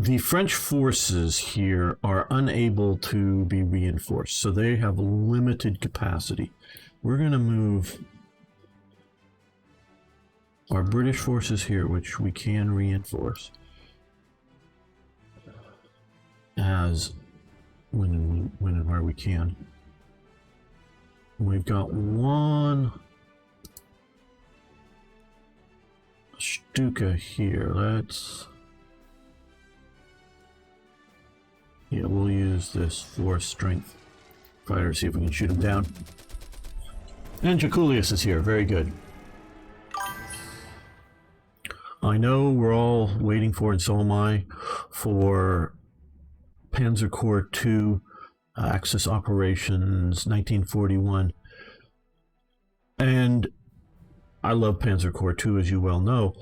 the French forces here are unable to be reinforced, so they have limited capacity. We're going to move our British forces here, which we can reinforce as when and where we can. We've got one Stuka here. We'll use this 4 strength fighter, see if we can shoot him down. And Jaculius is here, very good. I know we're all waiting for, and so am I, for Panzer Corps II Axis Operations 1941. And I love Panzer Corps II, as you well know.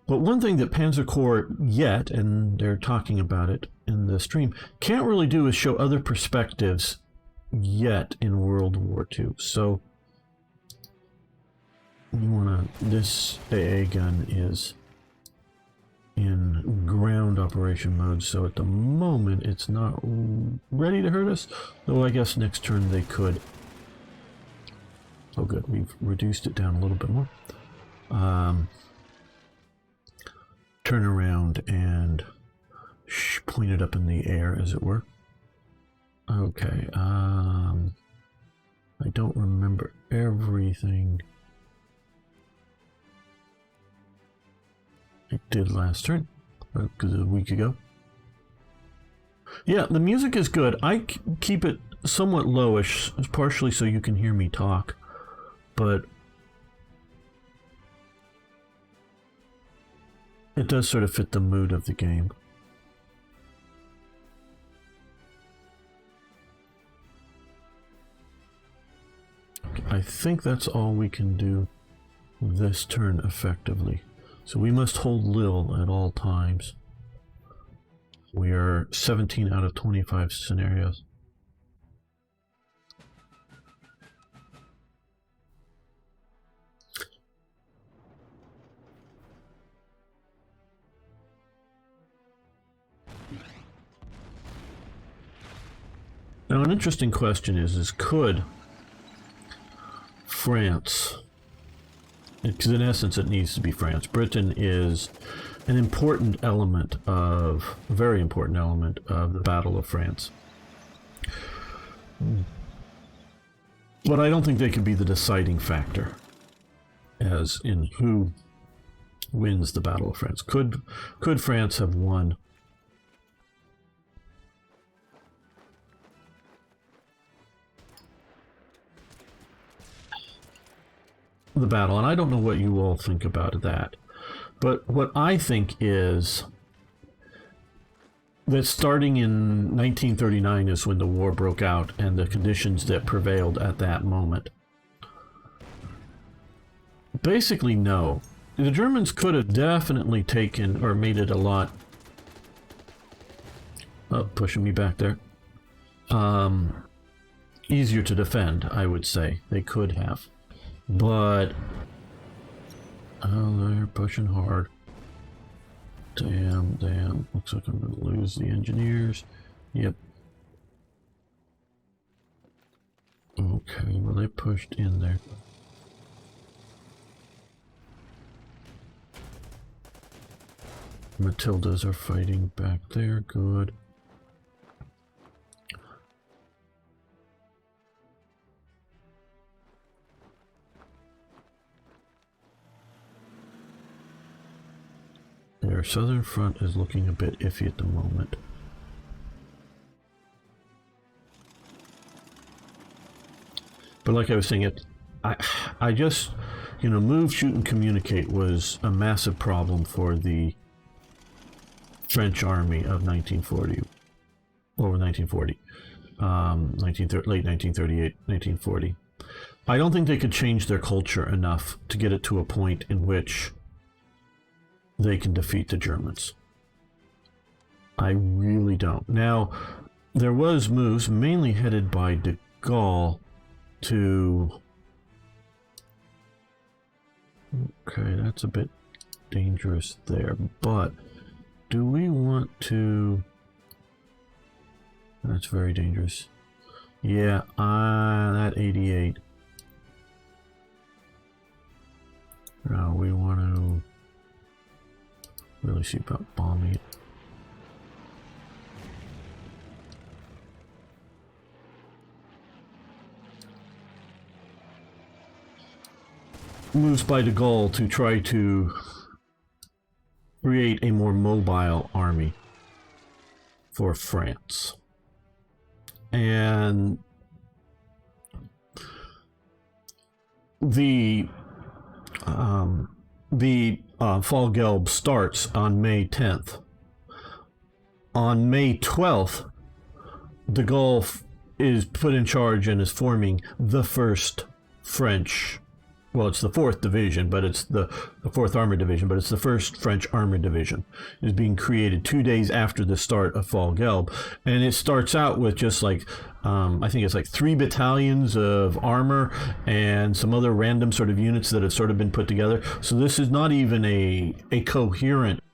But one thing that Panzer Corps yet, and they're talking about it in the stream, can't really do is show other perspectives yet in World War II. So this AA gun is in ground operation mode, so at the moment it's not ready to hurt us, though I guess next turn they could. Oh good, we've reduced it down a little bit more. Turn around and point it up in the air, as it were. Okay, I don't remember everything I did last turn, because a week ago. Yeah, the music is good. I keep it somewhat lowish, partially so you can hear me talk, but it does sort of fit the mood of the game. I think that's all we can do this turn effectively. So we must hold Lille at all times. We are 17 out of 25 scenarios. Now an interesting question is could France, because in essence it needs to be France. Britain is an important element of, a very important element of the Battle of France. But I don't think they could be the deciding factor as in who wins the Battle of France. Could France have won the battle? And I don't know what you all think about that, but what I think is that starting in 1939 is when the war broke out and the conditions that prevailed at that moment. Basically, no. The Germans could have definitely taken or made it a lot... Oh, pushing me back there. Easier to defend, I would say. They could have. But... oh, they're pushing hard. Damn. Looks like I'm going to lose the engineers. Yep. Okay, well they pushed in there. Matildas are fighting back there. Good. Their southern front is looking a bit iffy at the moment. But like I was saying, I just, move, shoot, and communicate was a massive problem for the French army of 1940, over 1940, late 1938, 1940. I don't think they could change their culture enough to get it to a point in which they can defeat the Germans. I really don't. Now, there was moves, mainly headed by de Gaulle, to... okay, that's a bit dangerous there, but do we want to... That's very dangerous. Yeah, that 88. Now we want to really see about bombing it. Moves by de Gaulle to try to create a more mobile army for France. And the Fall Gelb starts on May 10th. On May 12th, de Gaulle is put in charge and is forming the first French, well, it's the 4th Division, but it's the 4th Armored Division, but it's the first French Armored Division. Is being created 2 days after the start of Fall Gelb. And it starts out with just like, I think it's like 3 battalions of armor and some other random sort of units that have sort of been put together. So this is not even a coherent,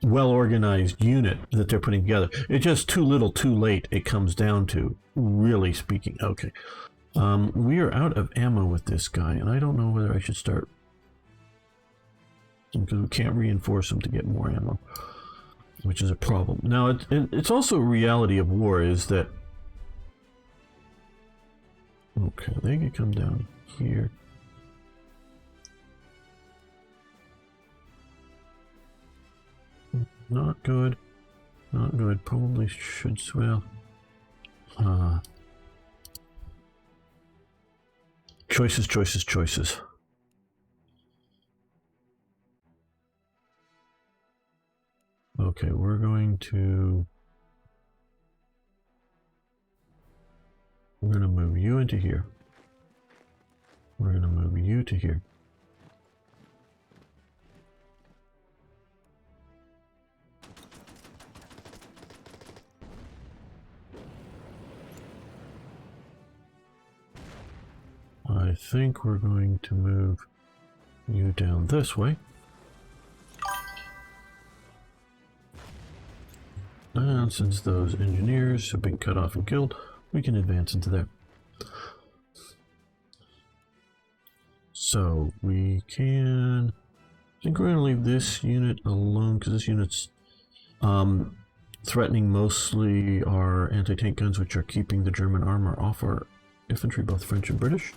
well-organized unit that they're putting together. It's just too little, too late, it comes down to, really speaking. Okay. We are out of ammo with this guy, and I don't know whether I should start, because we can't reinforce him to get more ammo, which is a problem. Now, it's also a reality of war is that, okay, they can come down here. Not good. Not good. Probably should swell. Choices, choices, choices. Okay, we're going to move you into here. We're going to move you to here. I think we're going to move you down this way. And since those engineers have been cut off and killed, we can advance into there. So we can... I think we're going to leave this unit alone because this unit's threatening mostly our anti-tank guns, which are keeping the German armor off our infantry, both French and British.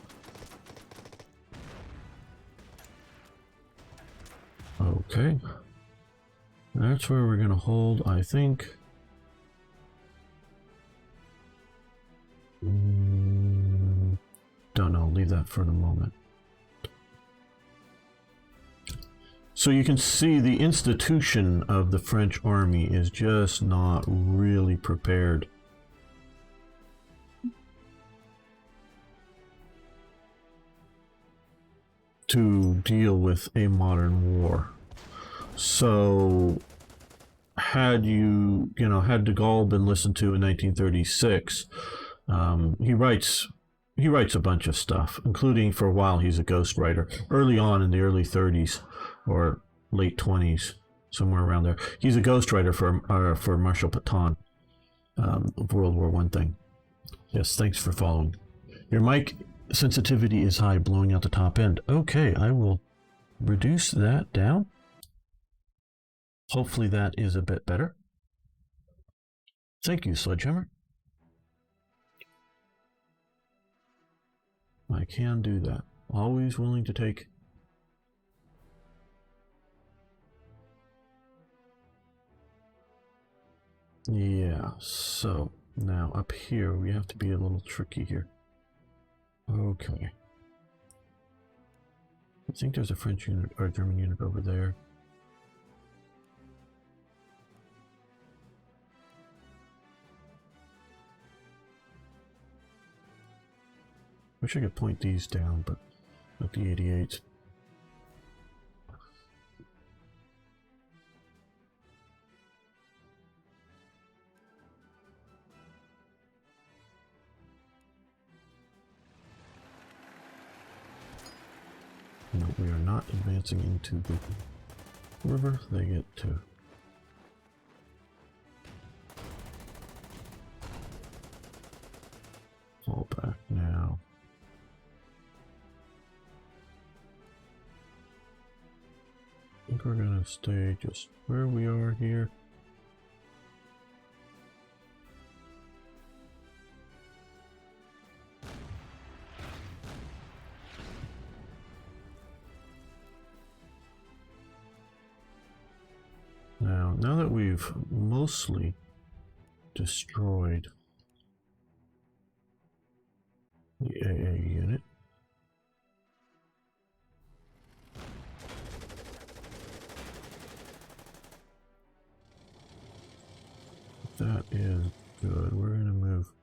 Okay, that's where we're going to hold, I think. Don't know, leave that for the moment. So you can see the institution of the French army is just not really prepared to deal with a modern war. So had de Gaulle been listened to in 1936, he writes a bunch of stuff, including for a while he's a ghostwriter. Early on in the early 30s or late 20s, somewhere around there, he's a ghostwriter for Marshal Pétain, World War I thing. Yes, thanks for following. Your mic sensitivity is high, blowing out the top end. Okay, I will reduce that down. Hopefully that is a bit better. Thank you, Sledgehammer. I can do that. Always willing to take... Yeah, so now up here we have to be a little tricky here. Okay. I think there's a French unit or a German unit over there. Wish I could point these down, but not the 88s. No, we are not advancing into the river. They get to back now. I think we're gonna stay just where we are here. Now that we've mostly destroyed the AA unit, that is good. We're going to move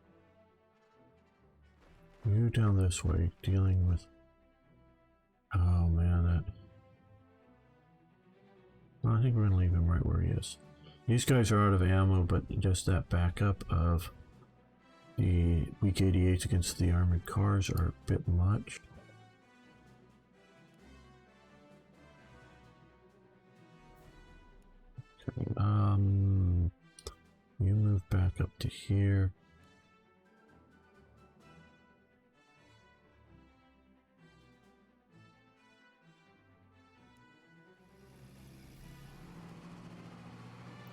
you down this way, dealing with... Oh man, that... Well, I think we're going to leave him right where he is. These guys are out of ammo, but just that backup of the weak 88s against the armored cars are a bit much. Okay, you move back up to here.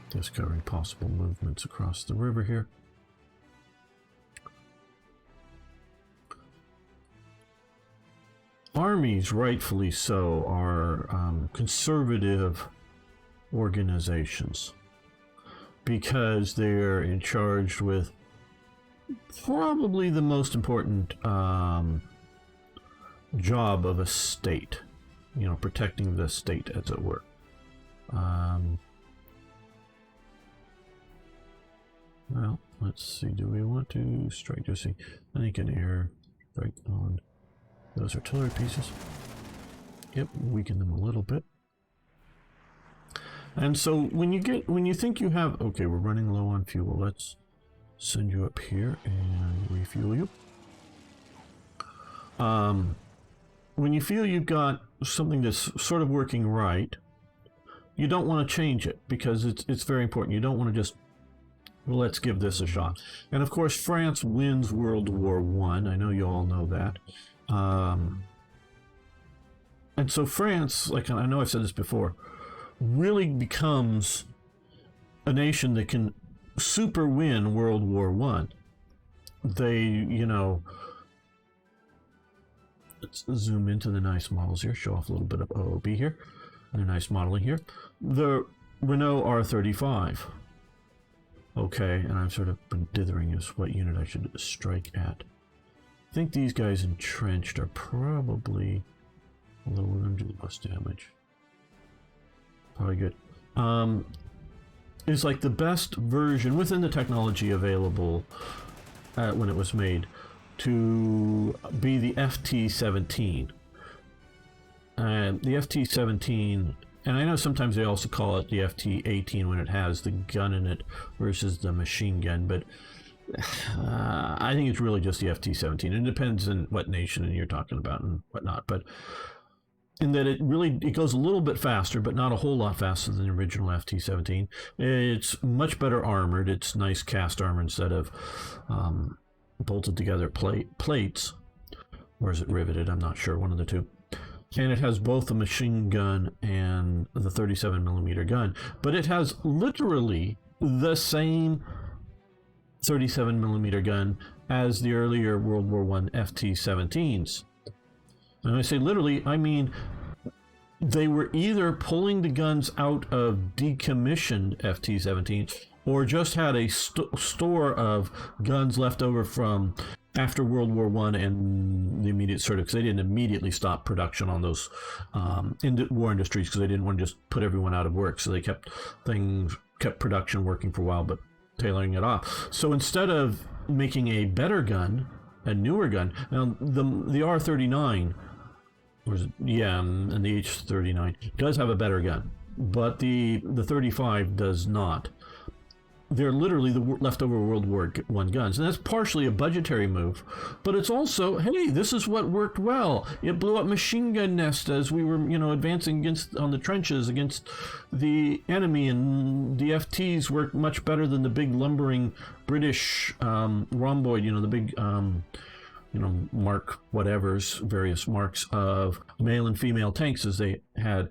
Discovering possible movements across the river here. Armies, rightfully so, are conservative organizations because they're in charge with probably the most important job of a state, you know, protecting the state, as it were. Well, let's see. Do we want to strike? Just see. I think an air strike on those artillery pieces. Yep, weaken them a little bit. And so when you think you have, okay, we're running low on fuel. Let's send you up here and refuel you. When you feel you've got something that's sort of working right, you don't want to change it because it's very important. You don't want to just, well, let's give this a shot. And of course, France wins World War I. I know you all know that. And so France, like I know I've said this before, really becomes a nation that can super win World War I. They, you know, let's zoom into the nice models here, show off a little bit of OOB here. They're nice modeling here. The Renault R35. Okay, and I've sort of been dithering as what unit I should strike at. I think these guys entrenched are probably, although we're going to do the most damage. Probably good. Is like the best version within the technology available when it was made to be the FT-17. And the FT-17, and I know sometimes they also call it the FT-18 when it has the gun in it versus the machine gun, but I think it's really just the FT-17. It depends on what nation you're talking about and whatnot, but in that it goes a little bit faster, but not a whole lot faster than the original FT-17. It's much better armored. It's nice cast armor instead of bolted together plates. Or is it riveted? I'm not sure, one of the two. And it has both the machine gun and the 37mm gun, but it has literally the same 37mm gun as the earlier World War I FT-17s. And I say literally, I mean they were either pulling the guns out of decommissioned FT-17s or just had a store of guns left over from after World War I and the immediate sort of, because they didn't immediately stop production on those war industries because they didn't want to just put everyone out of work. So they kept production working for a while, but tailoring it off. So instead of making a better gun, a newer gun, now the R39, and the H39 does have a better gun, but the 35 does not. They're literally the leftover World War I guns. And that's partially a budgetary move. But it's also, hey, this is what worked well. It blew up machine gun nests as we were, advancing on the trenches against the enemy. And the FTs worked much better than the big lumbering British rhomboid, the big you know, mark whatever's, various marks of male and female tanks as they had,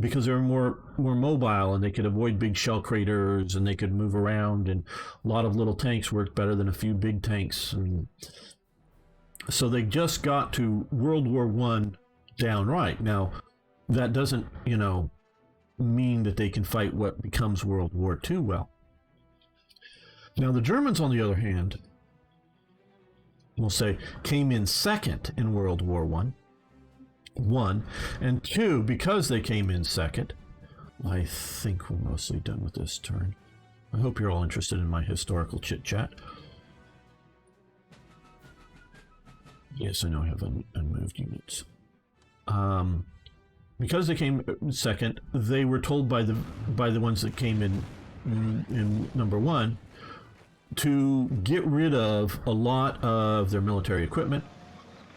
because they were more mobile and they could avoid big shell craters and they could move around, and a lot of little tanks worked better than a few big tanks. And so they just got to World War One downright. Now, that doesn't, you know, mean that they can fight what becomes World War Two well. Now, the Germans, on the other hand, we'll say, came in second in World War One, and two, because they came in second. I think we're mostly done with this turn. I hope you're all interested in my historical chit-chat. Yes, I know I have unmoved units. Because they came second, they were told by the ones that came in number one to get rid of a lot of their military equipment,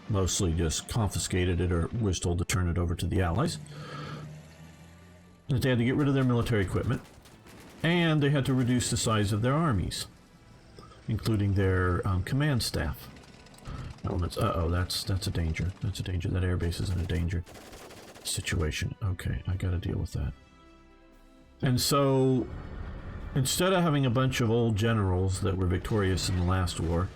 mostly just confiscated it or was told to turn it over to the Allies. That they had to get rid of their military equipment, and they had to reduce the size of their armies, including their command staff. Elements. That's a danger. That's a danger. That airbase is in a danger situation. Okay, I got to deal with that. And so, instead of having a bunch of old generals that were victorious in the last war,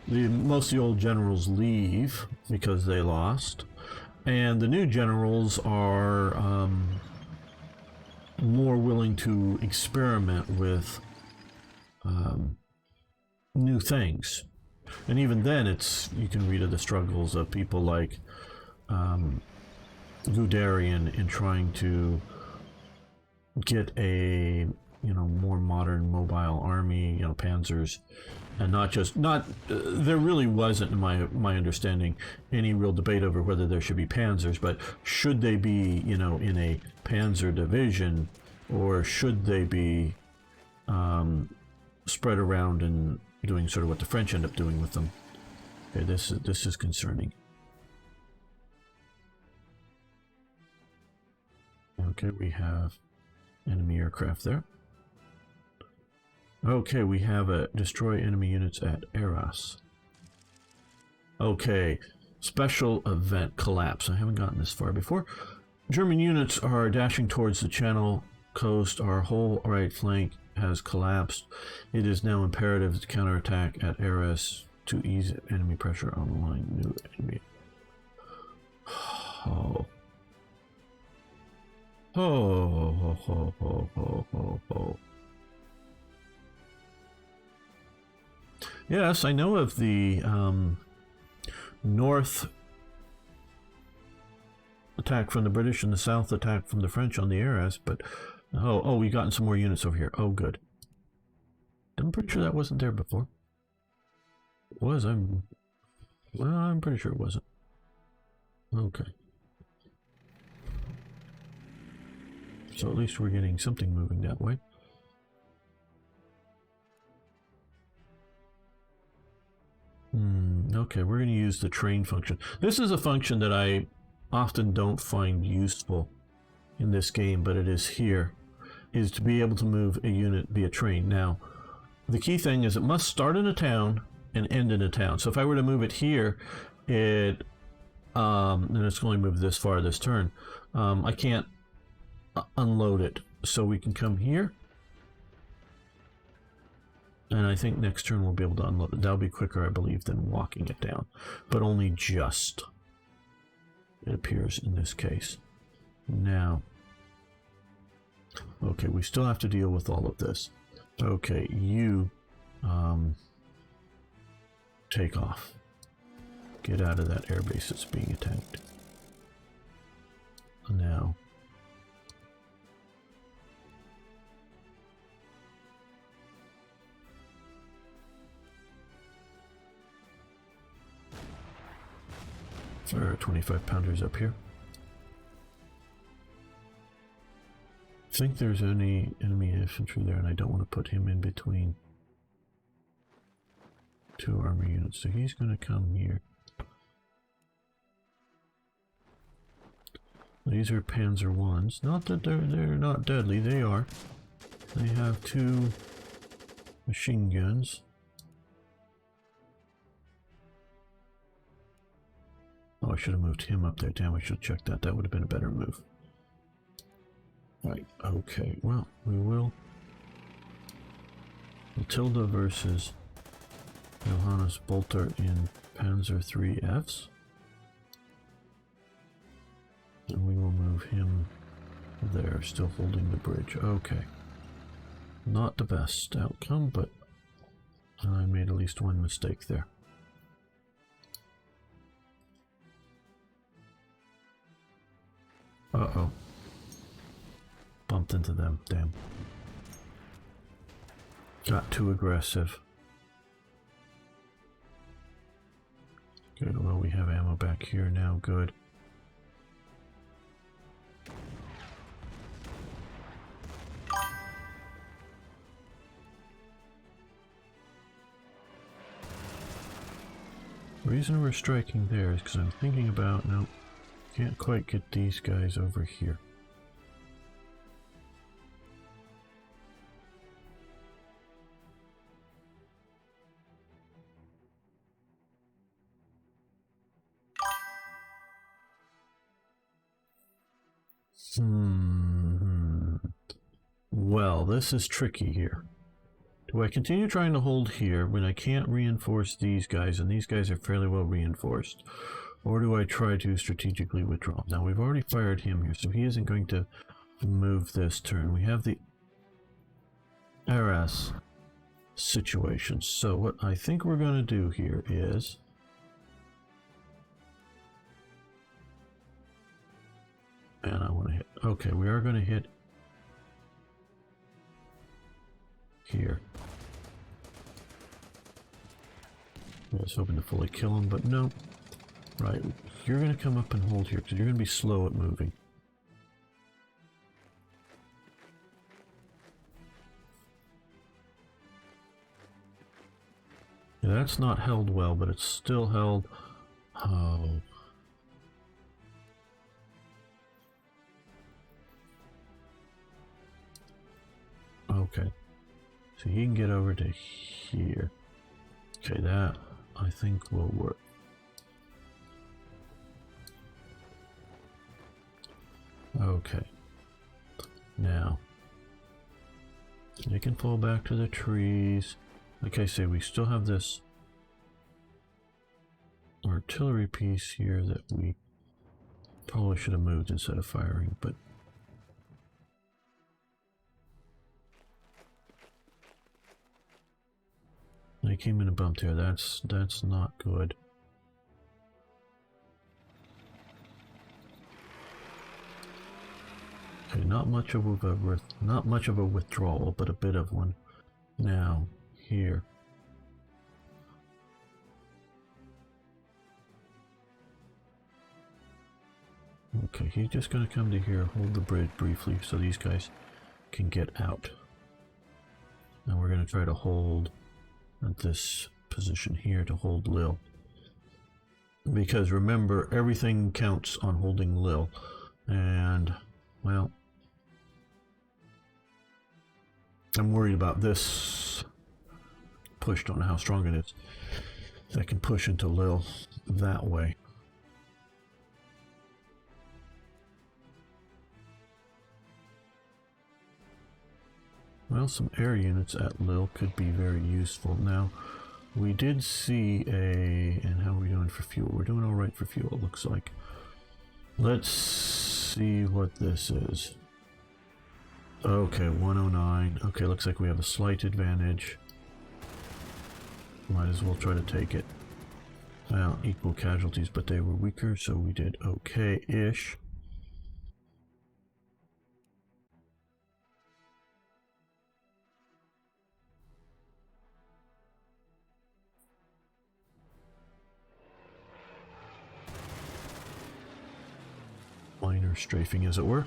most of the old generals leave because they lost, and the new generals are more willing to experiment with new things. And even then, you can read of the struggles of people like Guderian in trying to get a more modern mobile army, panzers, and there really wasn't, in my understanding, any real debate over whether there should be panzers, but should they be in a panzer division, or should they be spread around and doing sort of what the French end up doing with them. Okay, this is concerning. Okay, we have enemy aircraft there. Okay, we have a destroy enemy units at Arras. Okay, special event collapse. I haven't gotten this far before. German units are dashing towards the Channel coast. Our whole right flank has collapsed. It is now imperative to counterattack at Arras to ease enemy pressure on the line. New enemy. Oh. Yes, I know of the north attack from the British and the south attack from the French on the Arras, but we've gotten some more units over here. Oh, good. I'm pretty sure that wasn't there before. It was. I'm pretty sure it wasn't. Okay. So at least we're getting something moving that way. Okay, we're going to use the train function. This is a function that I often don't find useful in this game, but it is here, is to be able to move a unit via train. Now, the key thing is it must start in a town and end in a town. So if I were to move it here, and it's going to move this far this turn, I can't unload it. So we can come here, and I think next turn we'll be able to unload it. That'll be quicker, I believe, than walking it down, but only just, it appears in this case. Now, okay, we still have to deal with all of this. Okay, you take off. Get out of that airbase that's being attacked. Now, there are 25 pounders up here. I think there's any enemy infantry there, and I don't want to put him in between two armor units, so he's going to come here. These are Panzer Is. Not that they're not deadly, they are. They have 2 machine guns. Oh, I should have moved him up there. Damn, I should have checked that. That would have been a better move. Right, okay. Well, we will. Matilda versus Johannes Bolter in Panzer III's. And we will move him there, still holding the bridge. Okay. Not the best outcome, but I made at least one mistake there. Uh-oh. Bumped into them, damn. Got too aggressive. Good, well we have ammo back here now, good. The reason we're striking there is because I'm thinking about, no, can't quite get these guys over here. Well, this is tricky here. Do I continue trying to hold here when I can't reinforce these guys, and these guys are fairly well reinforced? Or do I try to strategically withdraw? Now, we've already fired him here, so he isn't going to move this turn. We have the Arras situation. So what I think we're going to do here is... And I want to hit... Okay, we are going to hit here. I was hoping to fully kill him, but no. Right, you're going to come up and hold here, because you're going to be slow at moving. Yeah, that's not held well, but it's still held... Oh... Okay, so he can get over to here. Okay, that I think will work. Okay, now they can fall back to the trees. Like I say, we still have this artillery piece here that we probably should have moved instead of firing, but they came in a bump there. That's not good. Okay, not much of a withdrawal, but a bit of one. Now here. Okay, he's just going to come to here, hold the bridge briefly, so these guys can get out. Now we're going to try to hold at this position here to hold Lille, because remember, everything counts on holding Lille, and well, I'm worried about this push. Don't know how strong it is. That can push into Lille that way. Well, some air units at Lille could be very useful. Now, we did see a... And how are we doing for fuel? We're doing alright for fuel, it looks like. Let's see what this is. Okay, 109. Okay, looks like we have a slight advantage. Might as well try to take it. Well, equal casualties, but they were weaker, so we did okay-ish. Minor strafing, as it were.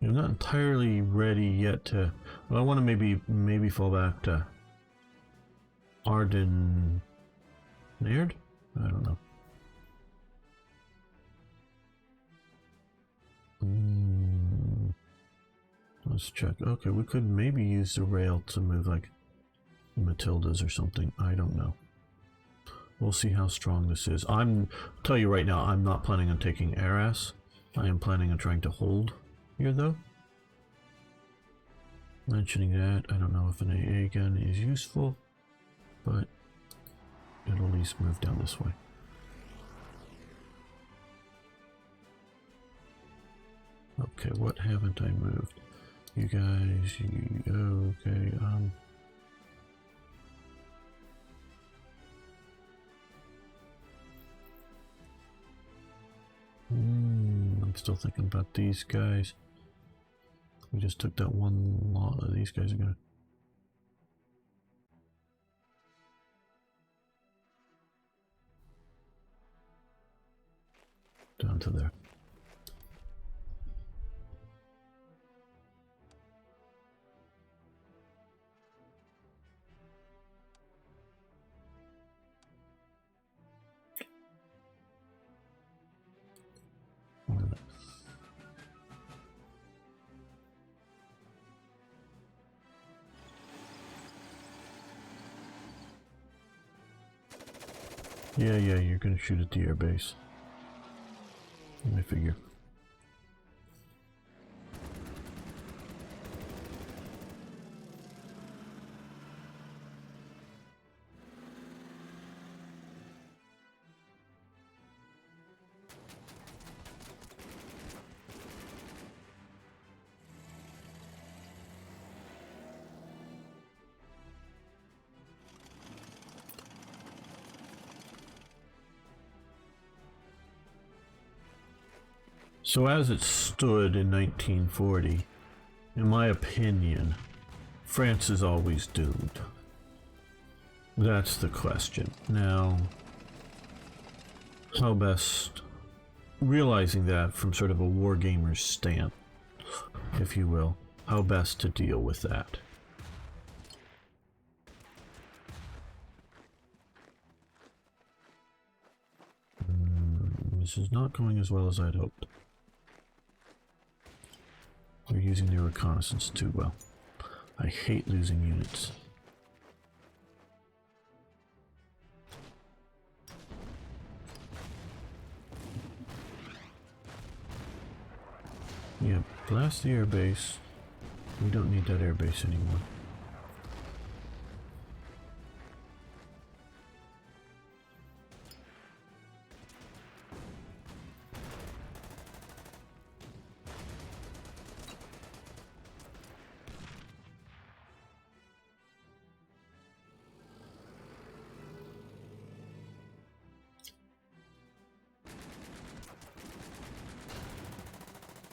I'm not entirely ready yet to... Well, I want to maybe fall back to Arden... Naird? I don't know. Let's check. Okay, we could maybe use the rail to move like Matildas or something. I don't know. We'll see how strong this is. I'll tell you right now, I'm not planning on taking Arras. I am planning on trying to hold here though. Mentioning that, I don't know if an AA gun is useful, but it'll at least move down this way. Okay, what haven't I moved? You guys, okay, I'm still thinking about these guys. We just took that one lot. These guys are gonna... down to there. Yeah, you're gonna shoot at the air base. I figure. So as it stood in 1940, in my opinion, France is always doomed. That's the question. Now, how best, realizing that from sort of a wargamer's stance, if you will, how best to deal with that? This is not going as well as I'd hoped. They're using their reconnaissance too well. I hate losing units. Yeah, blast the airbase. We don't need that airbase anymore.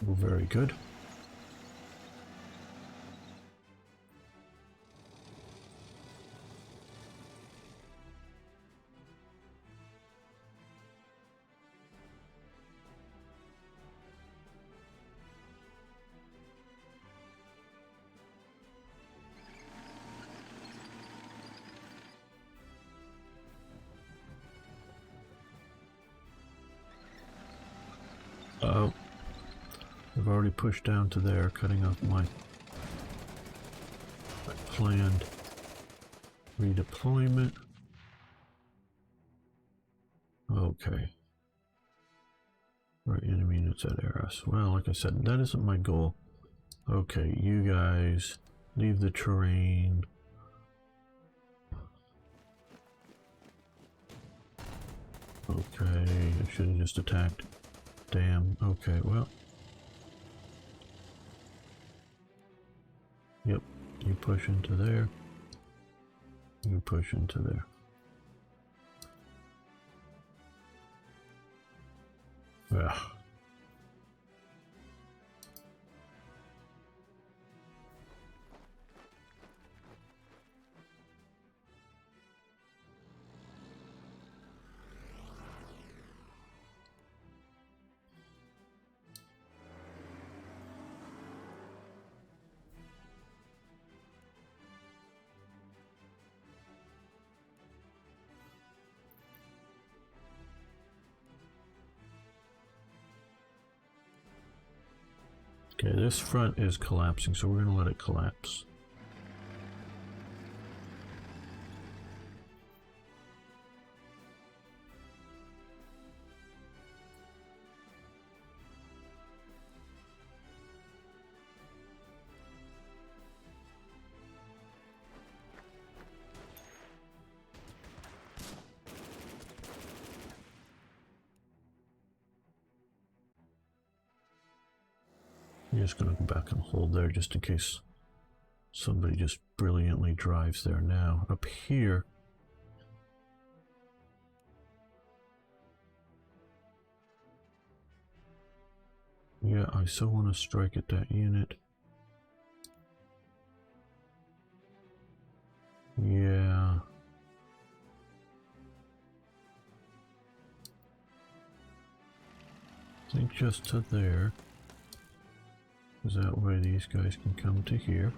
Well, very good. Uh-oh. I've already pushed down to there, cutting off my planned redeployment. Okay. Right, enemy units at Arras. Well, like I said, that isn't my goal. Okay, you guys leave the terrain. Okay, I should have just attacked. Damn. Okay, well. Yep, you push into there. You push into there. Ugh. Okay, this front is collapsing, so we're going to let it collapse. I'm just going to go back and hold there just in case somebody just brilliantly drives there now. Up here, yeah, I so want to strike at that unit. Yeah. I think just to there. Because that way these guys can come to here.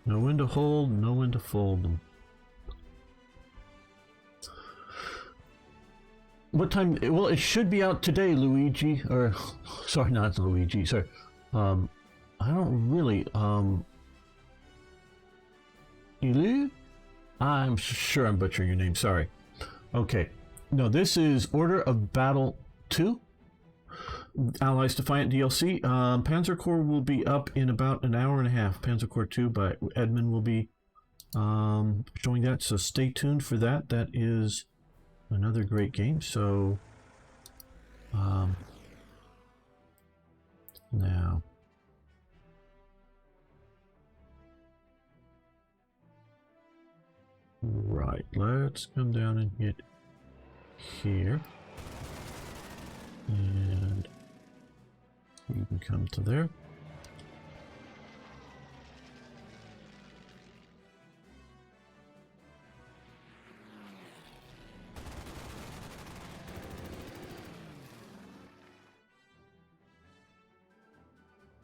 Know when to hold, know when to fold them. What time? Well, it should be out today, Luigi. Or, sorry, not Luigi. Sorry. I don't really. Ilu? I'm sure I'm butchering your name. Sorry. Okay. No, this is Order of Battle 2. Allies Defiant DLC. Panzer Corps will be up in about an hour and a half. Panzer Corps 2 by Edmund will be showing that, so stay tuned for that. That is another great game. So now right, let's come down and hit here, and you can come to there.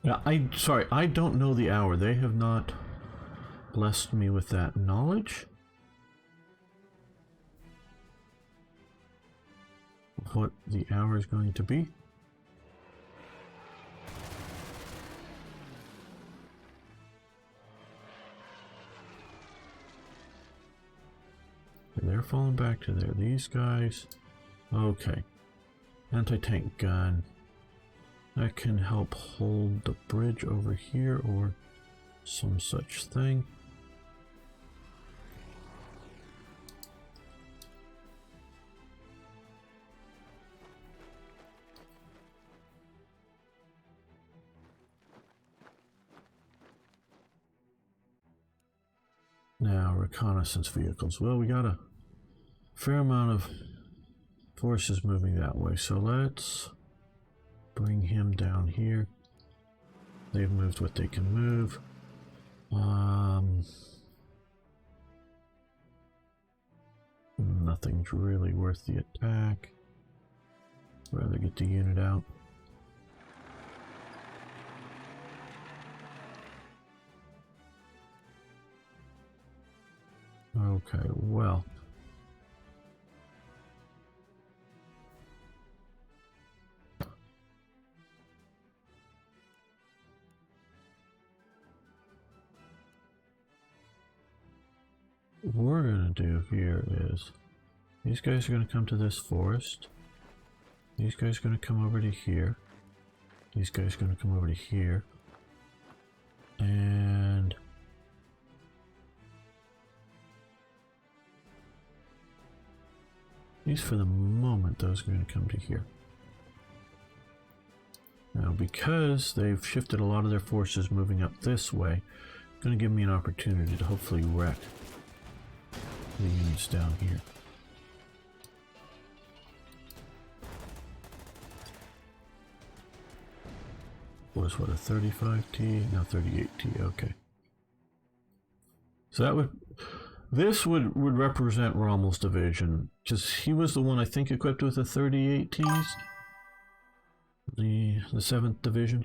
Yeah, sorry, I don't know the hour. They have not blessed me with that knowledge. What the hour is going to be. They're falling back to there. These guys. Okay. Anti-tank gun. That can help hold the bridge over here or some such thing. Now, reconnaissance vehicles. Well, we got a fair amount of forces moving that way, so let's bring him down here. They've moved what they can move. Nothing's really worth the attack. Rather get the unit out. Okay, well. What we're going to do here is, these guys are going to come to this forest. These guys are going to come over to here. These guys are going to come over to here. And at least for the moment, those are going to come to here. Now, because they've shifted a lot of their forces moving up this way, it's going to give me an opportunity to hopefully wreck the units down here. was what, a 35T? No, 38T, okay. So that would, this would represent Rommel's division, because he was the one I think equipped with the 38Ts, the 7th Division.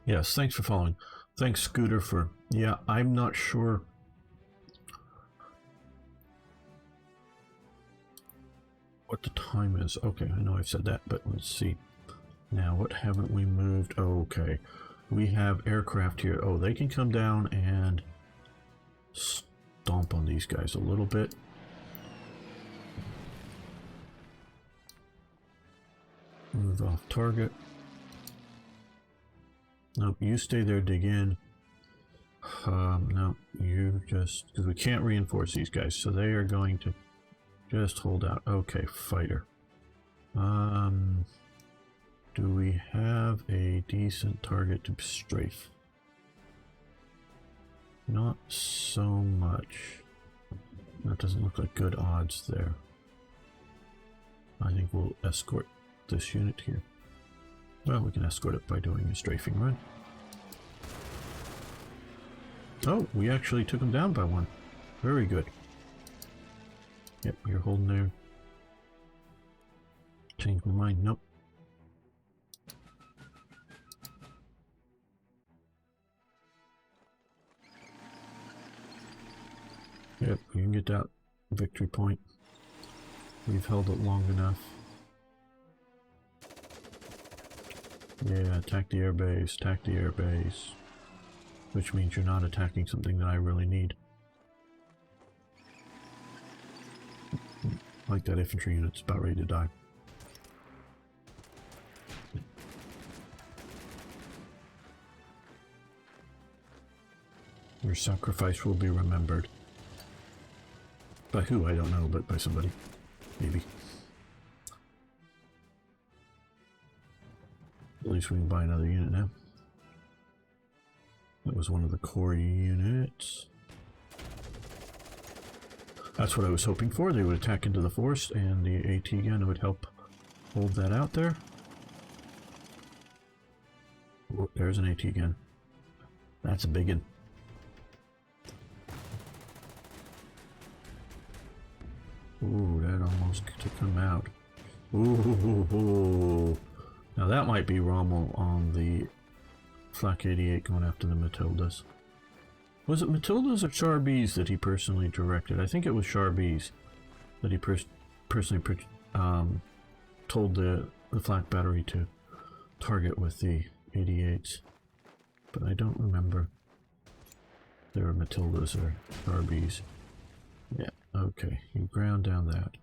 Yes, thanks for following. Thanks, Scooter, for... Yeah, I'm not sure... what the time is. Okay, I know I've said that, but let's see. Now, what haven't we moved? Okay, we have aircraft here. Oh, they can come down and stomp on these guys a little bit. Move off target. Nope, you stay there, dig in. No, you just... because we can't reinforce these guys, so they are going to just hold out. Okay, fighter. Do we have a decent target to strafe? Not so much. That doesn't look like good odds there. I think we'll escort this unit here. Well, we can escort it by doing a strafing run. Oh, we actually took him down by one. Very good. Yep, you're holding there. Change my mind. Nope. Yep, you can get that victory point. We've held it long enough. Yeah, attack the airbase, attack the airbase. Which means you're not attacking something that I really need. Like that infantry unit's about ready to die. Your sacrifice will be remembered. By who, I don't know, but by somebody. Maybe. At least we can buy another unit now. That was one of the core units. That's what I was hoping for. They would attack into the forest, and the AT gun would help hold that out there. Oh, there's an AT gun. That's a big one. Ooh, that almost took him out. Ooh. Now that might be Rommel on the Flak 88 going after the Matildas. Was it Matildas or Charbis that he personally directed? I think it was Charbis that he personally told the Flak battery to target with the 88s. But I don't remember if they were Matildas or Charbis. Yeah, okay. You ground down that.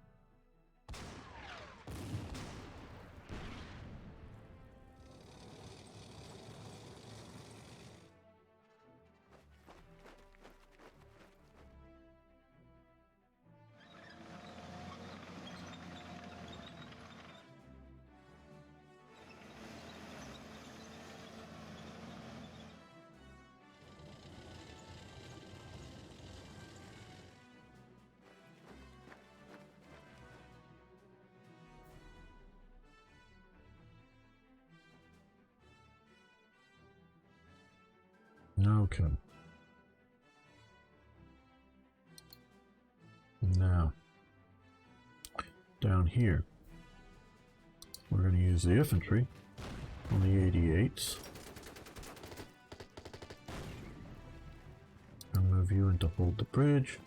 Okay. Now, down here, we're going to use the infantry on the 88s. And move you in to hold the bridge.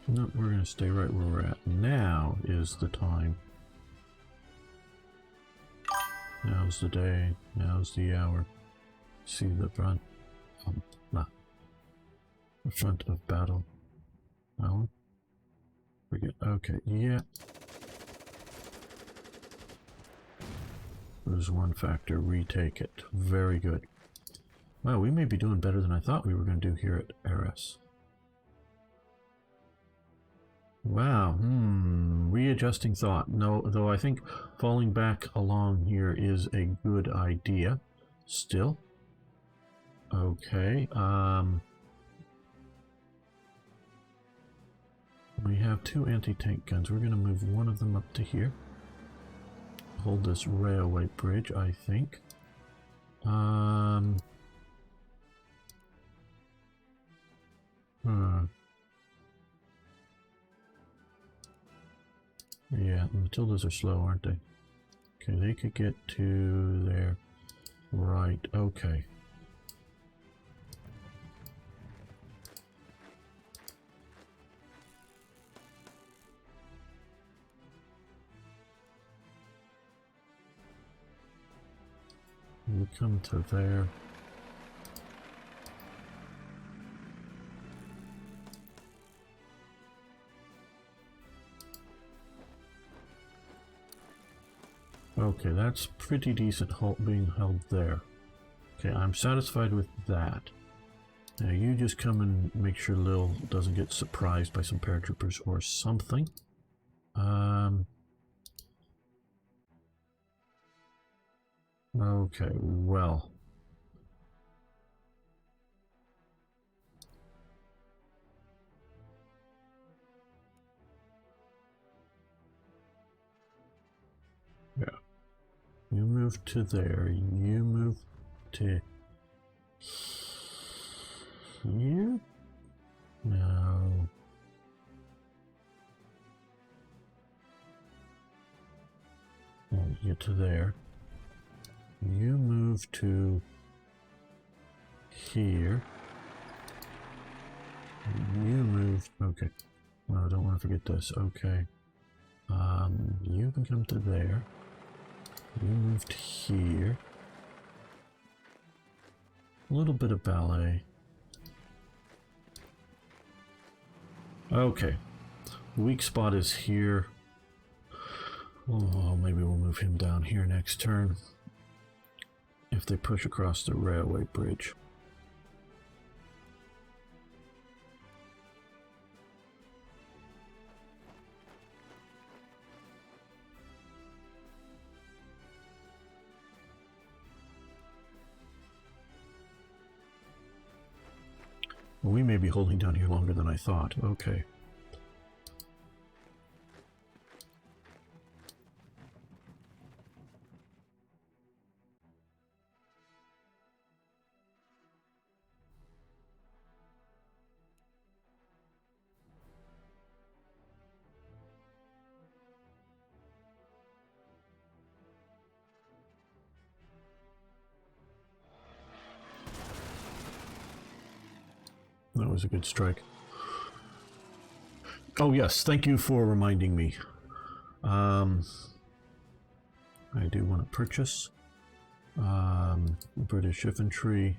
No, we're going to stay right where we're at. Now is the time. Now's the day. Now's the hour. See the front. The front of battle. Oh. Forget. Okay. Yeah. There's one factor. Retake it. Very good. Wow, we may be doing better than I thought we were going to do here at Eris. Wow, readjusting thought. No, though I think falling back along here is a good idea. Still. Okay, we have 2 anti-tank guns. We're going to move one of them up to here. Hold this railway bridge, I think. Yeah, Matildas are slow, aren't they? Okay, they could get to there. Right, okay. We come to there. Okay, that's pretty decent being held there. Okay, I'm satisfied with that. Now you just come and make sure Lil doesn't get surprised by some paratroopers or something. Okay, well. Yeah. You move to there. You move to here? No. Oh, get to there. You move to here. You move. Okay. No, I don't want to forget this. Okay. You can come to there. You moved here. A little bit of ballet. Okay. Weak spot is here. Oh, maybe we'll move him down here next turn. If they push across the railway bridge. Well, we may be holding down here longer than I thought. Okay. That was a good strike. Oh yes, thank you for reminding me. I do want to purchase British infantry.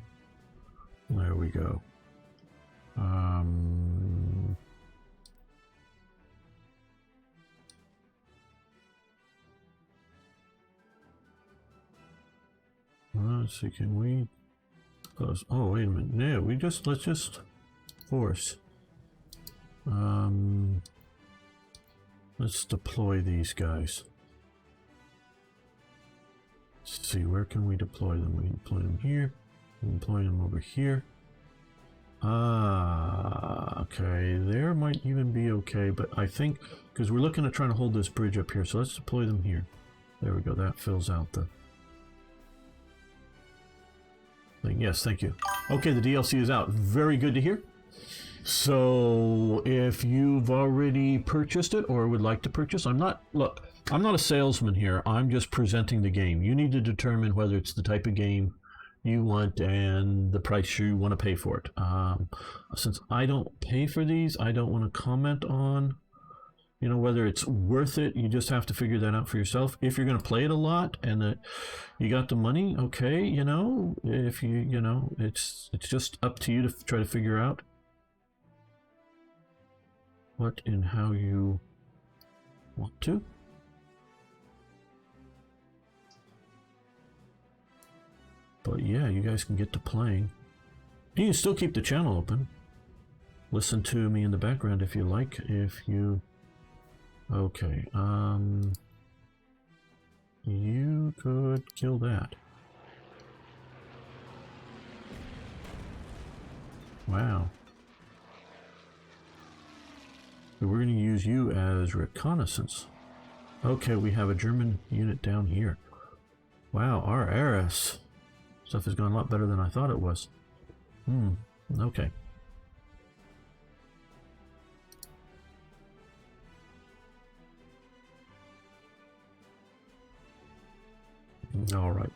There we go. Let's see, can we close? Oh, wait a minute. No, let's just force. Let's deploy these guys. Let's see, where can we deploy them? We can deploy them here. We can deploy them over here. Okay, there might even be okay, but I think, because we're looking at trying to hold this bridge up here, so let's deploy them here. There we go, that fills out the thing. Yes, thank you. Okay, the DLC is out. Very good to hear. So, if you've already purchased it or would like to purchase, I'm not a salesman here. I'm just presenting the game. You need to determine whether it's the type of game you want and the price you want to pay for it. Since I don't pay for these, I don't want to comment on, whether it's worth it. You just have to figure that out for yourself. If you're going to play it a lot and that you got the money, okay, if it's just up to you to try to figure out what and how you want to. But yeah, you guys can get to playing. You can still keep the channel open. Listen to me in the background if you like. If you Okay, you could kill that. Wow. We're going to use you as reconnaissance. Okay, we have a German unit down here. Wow, our Eris stuff has gone a lot better than I thought it was. Okay. Alright.